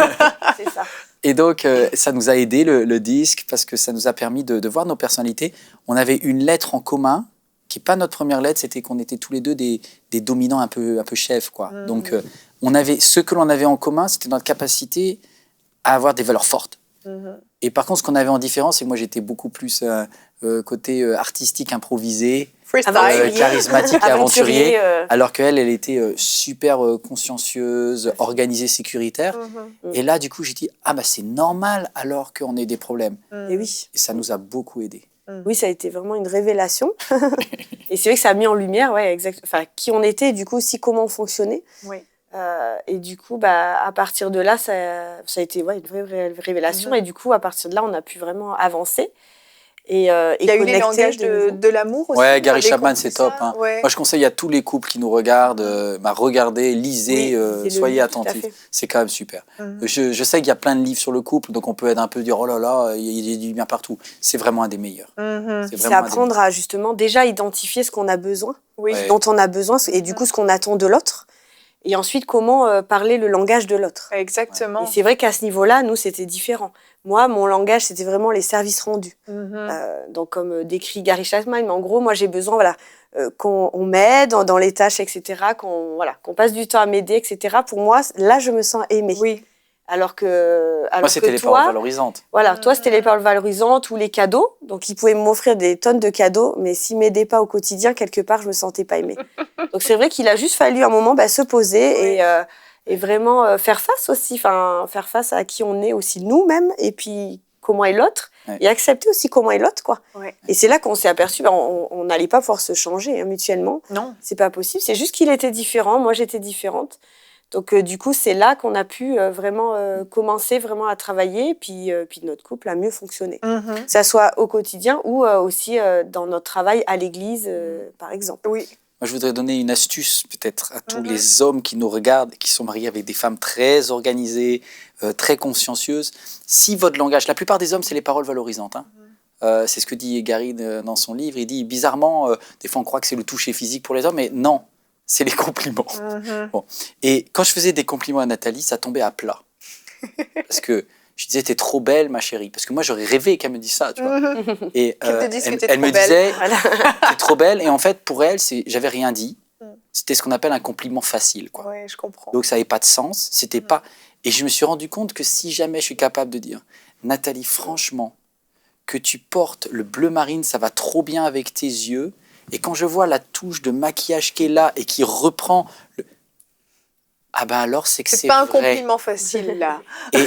C'est ça. Et donc, ça nous a aidé le disque parce que ça nous a permis de voir nos personnalités. On avait une lettre en commun qui n'est pas notre première lettre, c'était qu'on était tous les deux des dominants un peu chefs, quoi. Donc, ce que l'on avait en commun, c'était notre capacité à avoir des valeurs fortes. Et par contre, ce qu'on avait en différence, c'est que moi, j'étais beaucoup plus côté artistique, improvisé, charismatique et aventurier, alors qu'elle, elle était super consciencieuse, organisée, sécuritaire. Et là, du coup, j'ai dit, c'est normal alors qu'on ait des problèmes. Et oui. Et ça nous a beaucoup aidés. Oui, ça a été vraiment une révélation. Et c'est vrai que ça a mis en lumière qui on était et du coup aussi comment on fonctionnait. Oui. Et du coup, à partir de là, ça a été une vraie révélation. Et du coup, à partir de là, on a pu vraiment avancer. Il y a eu les langages de l'amour aussi. Ouais, Gary Chapman, c'est top. Ouais. Moi, je conseille à tous les couples qui nous regardent, regardez, lisez, soyez attentifs. C'est quand même super. Je sais qu'il y a plein de livres sur le couple, donc on peut être un peu dire, oh là là, il y a du bien partout. C'est vraiment un des meilleurs. C'est apprendre à justement déjà identifier ce qu'on a besoin, dont on a besoin, et du coup ce qu'on attend de l'autre. Et ensuite, comment parler le langage de l'autre. Exactement. Et c'est vrai qu'à ce niveau-là, nous, c'était différent. Moi, mon langage, c'était vraiment les services rendus. Donc, comme décrit Gary Chapman, mais en gros, moi, j'ai besoin qu'on m'aide dans les tâches, etc., qu'on passe du temps à m'aider, etc. Pour moi, là, je me sens aimée. Oui. Alors que Moi, c'était les paroles valorisantes. Voilà, toi, c'était les paroles valorisantes ou les cadeaux. Donc, il pouvait m'offrir des tonnes de cadeaux, mais s'il m'aidait pas au quotidien, quelque part, je me sentais pas aimée. Donc, c'est vrai qu'il a juste fallu un moment se poser et vraiment faire face aussi, faire face à qui on est aussi nous-mêmes, et puis comment est l'autre, et accepter aussi comment est l'autre, quoi. Ouais. Et c'est là qu'on s'est aperçu, on n'allait pas pouvoir se changer mutuellement. Non. C'est pas possible. C'est juste qu'il était différent, moi j'étais différente. Donc, du coup, c'est là qu'on a pu vraiment commencer vraiment à travailler, puis notre couple a mieux fonctionné. Que ça soit au quotidien ou aussi dans notre travail à l'église, par exemple. Oui. Moi, je voudrais donner une astuce peut-être à tous les hommes qui nous regardent, qui sont mariés avec des femmes très organisées, très consciencieuses. Si votre langage, la plupart des hommes, c'est les paroles valorisantes. C'est ce que dit Gary dans son livre. Il dit, bizarrement, des fois on croit que c'est le toucher physique pour les hommes, mais non. C'est les compliments. Bon. Et quand je faisais des compliments à Nathalie, ça tombait à plat. Parce que je disais, t'es trop belle, ma chérie. Parce que moi, j'aurais rêvé qu'elle me dise ça, tu vois. Et elle me disait, t'es trop belle. Et en fait, pour elle, j'avais rien dit. C'était ce qu'on appelle un compliment facile, quoi. Oui, je comprends. Donc, ça n'avait pas de sens. C'était pas... Et je me suis rendu compte que si jamais je suis capable de dire, Nathalie, franchement, que tu portes le bleu marine, ça va trop bien avec tes yeux. Et quand je vois la touche de maquillage qui est là et qui reprend ah ben alors c'est que c'est pas vrai. Un compliment facile là.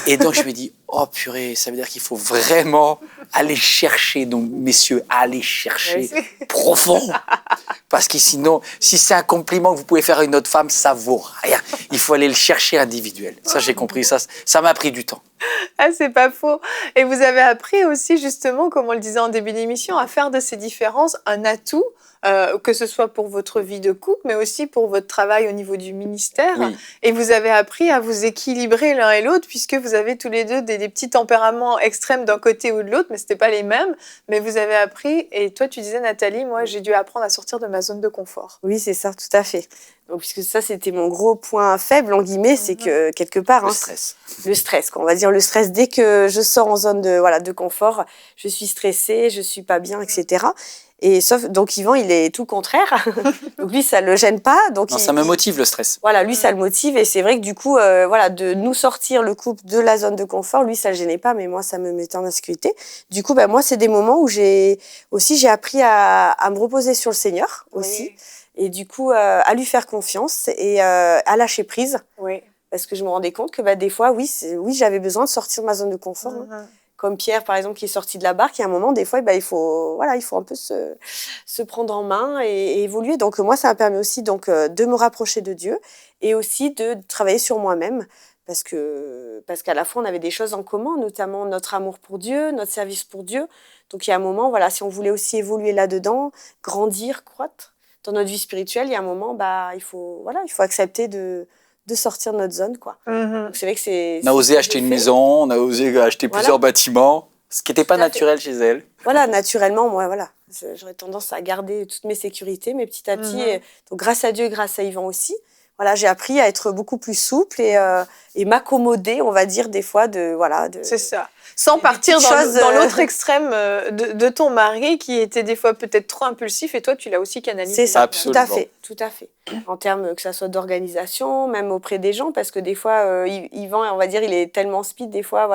Et donc je me dis oh purée, ça veut dire qu'il faut vraiment aller chercher, donc messieurs, aller chercher profond, parce que sinon si c'est un compliment que vous pouvez faire à une autre femme, ça vaut rien. Il faut aller le chercher individuel. Ça j'ai compris, ça m'a pris du temps. Ah, c'est pas faux. Et vous avez appris aussi justement, comme on le disait en début d'émission, à faire de ces différences un atout. Que ce soit pour votre vie de couple, mais aussi pour votre travail au niveau du ministère. Oui. Et vous avez appris à vous équilibrer l'un et l'autre, puisque vous avez tous les deux des petits tempéraments extrêmes d'un côté ou de l'autre, mais ce n'était pas les mêmes. Mais vous avez appris, et toi tu disais Nathalie, moi j'ai dû apprendre à sortir de ma zone de confort. Oui, c'est ça, tout à fait. Donc, puisque ça, c'était mon gros point faible, en guillemets, c'est que quelque part... Le stress. Le stress, quoi. On va dire le stress. Dès que je sors en zone de confort, je suis stressée, je suis pas bien, etc. Et donc Yvan, il est tout le contraire. Donc lui, ça le gêne pas. Donc ça me motive le stress. Voilà, lui, ça le motive. Et c'est vrai que du coup, de nous sortir le couple de la zone de confort, lui, ça le gênait pas, mais moi, ça me mettait en insécurité. Du coup, moi, c'est des moments où j'ai appris à me reposer sur le Seigneur aussi. Oui. Et du coup, à lui faire confiance et à lâcher prise. Oui. Parce que je me rendais compte que des fois, oui, j'avais besoin de sortir de ma zone de confort. Comme Pierre, par exemple, qui est sorti de la barque, il y a un moment, des fois, il faut un peu se prendre en main et évoluer. Donc, moi, ça m'a permis aussi de me rapprocher de Dieu et aussi de travailler sur moi-même. Parce qu'à la fois, on avait des choses en commun, notamment notre amour pour Dieu, notre service pour Dieu. Donc, il y a un moment, si on voulait aussi évoluer là-dedans, grandir, croître dans notre vie spirituelle, il y a un moment, il faut accepter de sortir de notre zone, quoi. Donc c'est vrai que c'est... On a osé acheter une maison, on a osé acheter plusieurs bâtiments, ce qui n'était pas naturel chez elle. Voilà, naturellement, moi, j'aurais tendance à garder toutes mes sécurités, mais petit à petit, donc grâce à Dieu et grâce à Yvan aussi, j'ai appris à être beaucoup plus souple et m'accommoder, on va dire, des fois, C'est ça. Sans partir dans l'autre extrême de ton mari qui était des fois peut-être trop impulsif et toi, tu l'as aussi canalisé. C'est ça, absolument. Tout à fait. En termes que ça soit d'organisation, même auprès des gens, parce que des fois, Yvan, on va dire, il est tellement speed, des fois,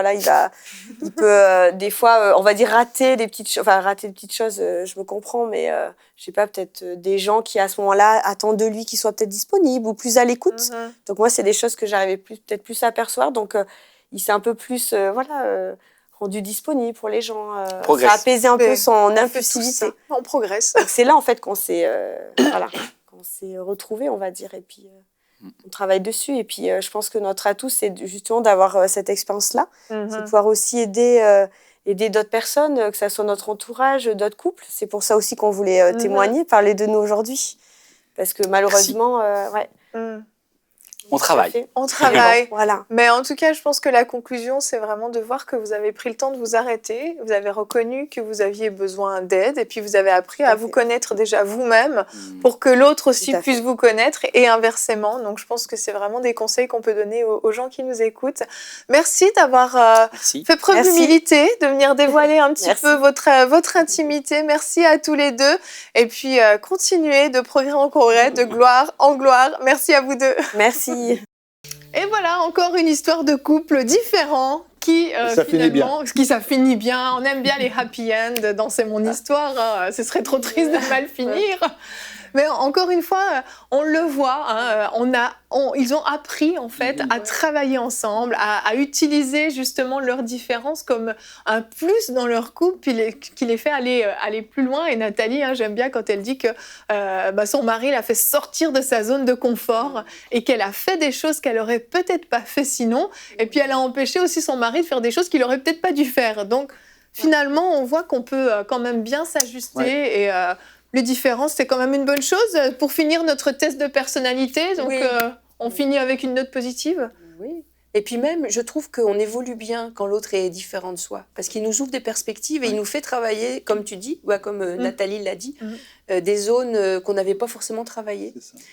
il peut, des fois, on va dire, rater des petites choses, je me comprends, mais je sais pas, peut-être des gens qui, à ce moment-là, attendent de lui qu'il soit peut-être disponible ou plus à l'écoute. Donc moi, c'est des choses que j'arrivais peut-être plus à percevoir, donc il s'est un peu plus, rendu disponible pour les gens. Ça a apaisé un peu son impulsivité. On progresse. Donc, c'est là, en fait, qu'on s'est retrouvés, on va dire, et puis on travaille dessus. Et puis, je pense que notre atout, c'est justement d'avoir cette expérience-là. C'est de pouvoir aussi aider d'autres personnes, que ça soit notre entourage, d'autres couples. C'est pour ça aussi qu'on voulait témoigner, parler de nous aujourd'hui. Parce que malheureusement, on travaille. On travaille. Voilà. Mais en tout cas, je pense que la conclusion, c'est vraiment de voir que vous avez pris le temps de vous arrêter. Vous avez reconnu que vous aviez besoin d'aide et puis vous avez appris à vous connaître déjà vous-même pour que l'autre aussi puisse vous connaître et inversement. Donc, je pense que c'est vraiment des conseils qu'on peut donner aux gens qui nous écoutent. Merci d'avoir fait preuve d'humilité, de venir dévoiler un petit peu votre intimité. Merci à tous les deux. Et puis, continuez de progrès en progrès, de gloire en gloire. Merci à vous deux. Merci. Et voilà, encore une histoire de couple différent qui ça finit bien. On aime bien les happy end dans C'est mon histoire. Hein. Ce serait trop triste de mal finir. Mais encore une fois, on le voit, hein, ils ont appris en fait à travailler ensemble, à utiliser justement leurs différences comme un plus dans leur couple qui les fait aller plus loin. Et Nathalie, hein, j'aime bien quand elle dit que son mari l'a fait sortir de sa zone de confort et qu'elle a fait des choses qu'elle aurait peut-être pas fait sinon. Et puis elle a empêché aussi son mari de faire des choses qu'il aurait peut-être pas dû faire. Donc finalement, on voit qu'on peut quand même bien s'ajuster et les différences, c'est quand même une bonne chose. Pour finir notre test de personnalité, donc on finit avec une note positive. Oui. Et puis même, je trouve qu'on évolue bien quand l'autre est différent de soi, parce qu'il nous ouvre des perspectives et il nous fait travailler, comme tu dis, ou comme Nathalie l'a dit, des zones qu'on n'avait pas forcément travaillées. C'est ça.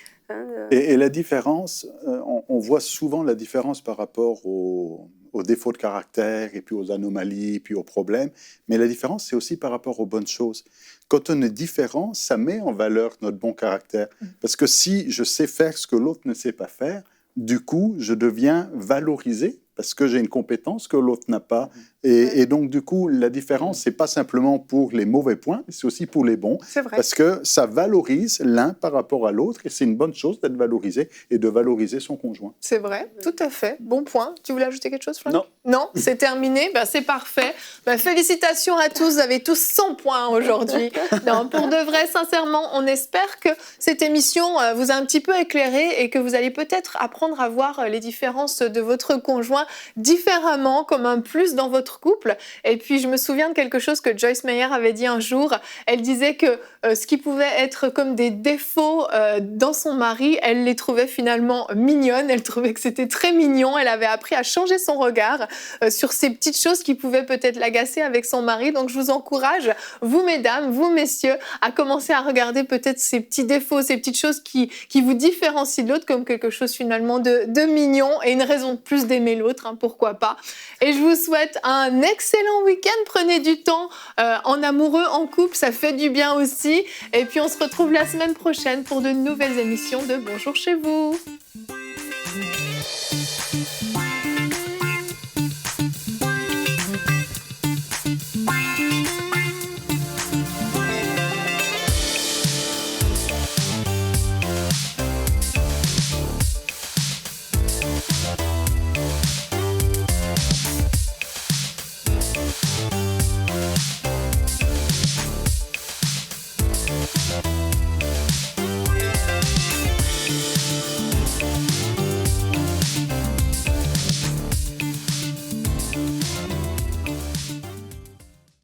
Et la différence, on voit souvent la différence par rapport aux défauts de caractère, et puis aux anomalies, puis aux problèmes. Mais la différence, c'est aussi par rapport aux bonnes choses. Quand on est différent, ça met en valeur notre bon caractère. Parce que si je sais faire ce que l'autre ne sait pas faire, du coup, je deviens valorisé parce que j'ai une compétence que l'autre n'a pas. Et donc, du coup, la différence, c'est pas simplement pour les mauvais points, mais c'est aussi pour les bons. C'est vrai. Parce que ça valorise l'un par rapport à l'autre, et c'est une bonne chose d'être valorisé et de valoriser son conjoint. C'est vrai, tout à fait. Bon point. Tu voulais ajouter quelque chose, Franck? Non. Non, c'est terminé. C'est parfait. Félicitations à tous. Vous avez tous 100 points aujourd'hui. Non, pour de vrai, sincèrement, on espère que cette émission vous a un petit peu éclairé et que vous allez peut-être apprendre à voir les différences de votre conjoint différemment, comme un plus dans votre couple. Et puis, je me souviens de quelque chose que Joyce Meyer avait dit un jour. Elle disait que ce qui pouvait être comme des défauts dans son mari, elle les trouvait finalement mignonnes. Elle trouvait que c'était très mignon. Elle avait appris à changer son regard sur ces petites choses qui pouvaient peut-être l'agacer avec son mari. Donc, je vous encourage, vous mesdames, vous messieurs, à commencer à regarder peut-être ces petits défauts, ces petites choses qui vous différencient de l'autre comme quelque chose finalement de mignon et une raison de plus d'aimer l'autre, hein, pourquoi pas. Et je vous souhaite un excellent week-end. Prenez du temps en amoureux, en couple, ça fait du bien aussi. Et puis on se retrouve la semaine prochaine pour de nouvelles émissions de Bonjour chez vous.